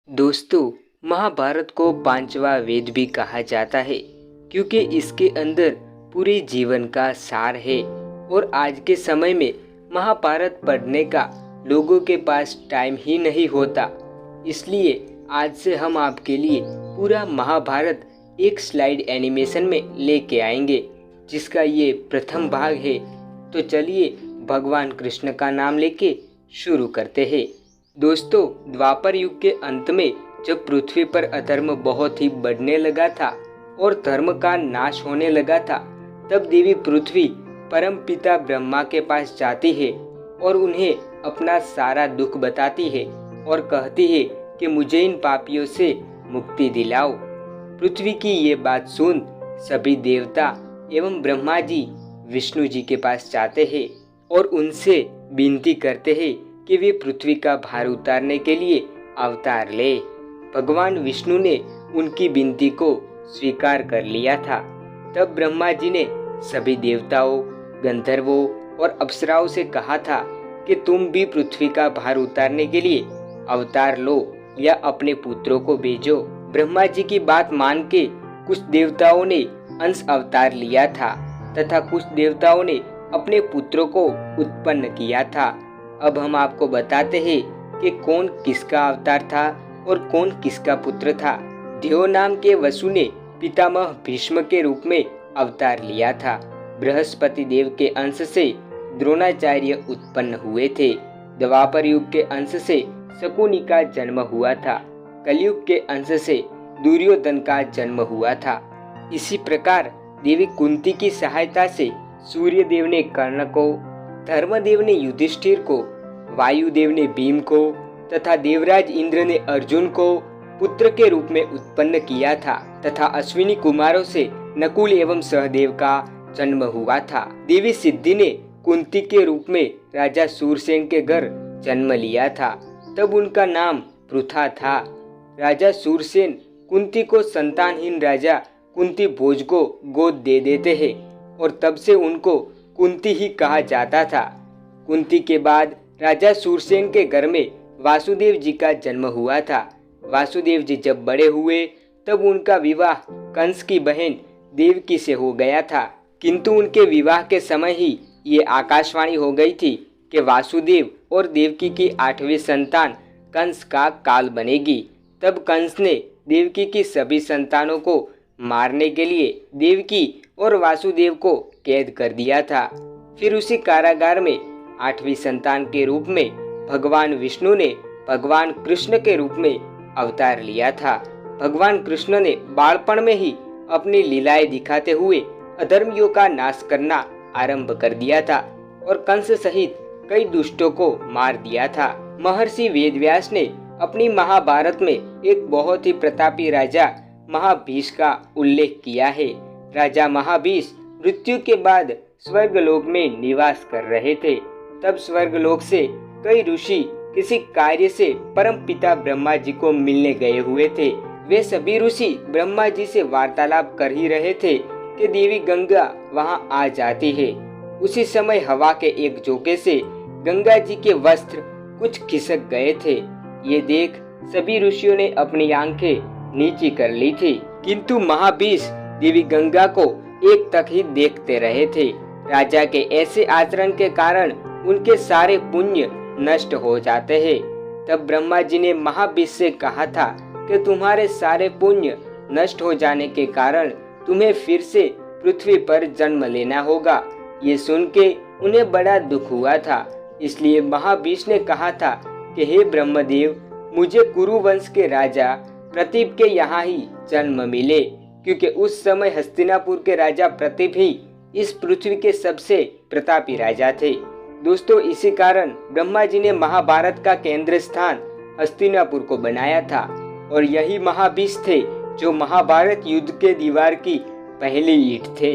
दोस्तों, महाभारत को पांचवा वेद भी कहा जाता है क्योंकि इसके अंदर पूरे जीवन का सार है। और आज के समय में महाभारत पढ़ने का लोगों के पास टाइम ही नहीं होता। इसलिए आज से हम आपके लिए पूरा महाभारत एक स्लाइड एनिमेशन में लेके आएंगे, जिसका ये प्रथम भाग है। तो चलिए भगवान कृष्ण का नाम लेके शुरू करते हैं। दोस्तों, द्वापर युग के अंत में जब पृथ्वी पर अधर्म बहुत ही बढ़ने लगा था और धर्म का नाश होने लगा था, तब देवी पृथ्वी परम पिता ब्रह्मा के पास जाती है और उन्हें अपना सारा दुख बताती है और कहती है कि मुझे इन पापियों से मुक्ति दिलाओ। पृथ्वी की ये बात सुन सभी देवता एवं ब्रह्मा जी विष्णु जी के पास जाते हैं और उनसे विनती करते हैं कि वे पृथ्वी का भार उतारने के लिए अवतार ले। भगवान विष्णु ने उनकी विनती को स्वीकार कर लिया था। तब ब्रह्मा जी ने सभी देवताओं, गंधर्वों और अप्सराओं से कहा था कि तुम भी पृथ्वी का भार उतारने के लिए अवतार लो या अपने पुत्रों को भेजो। ब्रह्मा जी की बात मान के कुछ देवताओं ने अंश अवतार लिया था तथा कुछ देवताओं ने अपने पुत्रों को उत्पन्न किया था। अब हम आपको बताते हैं कि कौन किसका अवतार था और कौन किसका पुत्र था। देव नाम के वसु ने पितामह भीष्म के रूप में अवतार लिया था। बृहस्पति देव के अंश से द्रोणाचार्य उत्पन्न हुए थे। द्वापर युग के अंश से शकुनी का जन्म हुआ था। कलयुग के अंश से दुर्योधन का जन्म हुआ था। इसी प्रकार देवी कुंती की सहायता से सूर्य देव ने कर्ण को, धर्मदेव ने युधिष्ठिर को, वायुदेव ने भीम को तथा देवराज इंद्र ने अर्जुन को पुत्र के रूप में उत्पन्न किया था तथा अश्विनी कुमारों से नकुल एवं सहदेव का जन्म हुआ था। देवी सिद्धि ने कुंती के रूप में राजा सूरसेन के घर जन्म लिया था। तब उनका नाम पृथा था। राजा सूरसेन कुंती को संतानहीन राजा कुंती भोज को गोद दे देते हैं और तब से उनको कुंती ही कहा जाता था। कुंती के बाद राजा सूरसेन के घर में वासुदेव जी का जन्म हुआ था। वासुदेव जी जब बड़े हुए तब उनका विवाह कंस की बहन देवकी से हो गया था, किंतु उनके विवाह के समय ही ये आकाशवाणी हो गई थी कि वासुदेव और देवकी की 8वीं संतान कंस का काल बनेगी। तब कंस ने देवकी की सभी संतानों को मारने के लिए देवकी और वासुदेव को कैद कर दिया था। फिर उसी कारागार में 8वीं संतान के रूप में भगवान विष्णु ने भगवान कृष्ण के रूप में अवतार लिया था। भगवान कृष्ण ने बालपन में ही अपनी लीलाएं दिखाते हुए अधर्मियों का नाश करना आरंभ कर दिया था और कंस सहित कई दुष्टों को मार दिया था। महर्षि वेदव्यास ने अपनी महाभारत में एक बहुत ही प्रतापी राजा महाभीष का उल्लेख किया है। राजा महाभीष मृत्यु के बाद स्वर्गलोक में निवास कर रहे थे। तब स्वर्गलोक से कई ऋषि किसी कार्य से परम पिता ब्रह्मा जी को मिलने गए हुए थे। वे सभी ऋषि ब्रह्मा जी से वार्तालाप कर ही रहे थे कि देवी गंगा वहां आ जाती है। उसी समय हवा के एक झोंके से गंगा जी के वस्त्र कुछ खिसक गए थे। ये देख सभी ऋषियों ने अपनी आंखें नीची कर ली थी, किंतु महाभीष देवी गंगा को एक तक ही देखते रहे थे। राजा के ऐसे आचरण के कारण उनके सारे पुण्य नष्ट हो जाते हैं। तब ब्रह्मा जी ने महाभीष से कहा था कि तुम्हारे सारे पुण्य नष्ट हो जाने के कारण तुम्हें फिर से पृथ्वी पर जन्म लेना होगा। ये सुन के उन्हें बड़ा दुख हुआ था। इसलिए महाभीष ने कहा था कि हे ब्रह्मदेव, मुझे कुरु वंश के राजा प्रतीप के यहाँ ही जन्म मिले, क्योंकि उस समय हस्तिनापुर के राजा प्रतीप ही इस पृथ्वी के सबसे प्रतापी राजा थे। दोस्तों, इसी कारण ब्रह्मा जी ने महाभारत का केंद्र स्थान हस्तिनापुर को बनाया था और यही महाभीष थे जो महाभारत युद्ध के दीवार की पहली ईंट थे।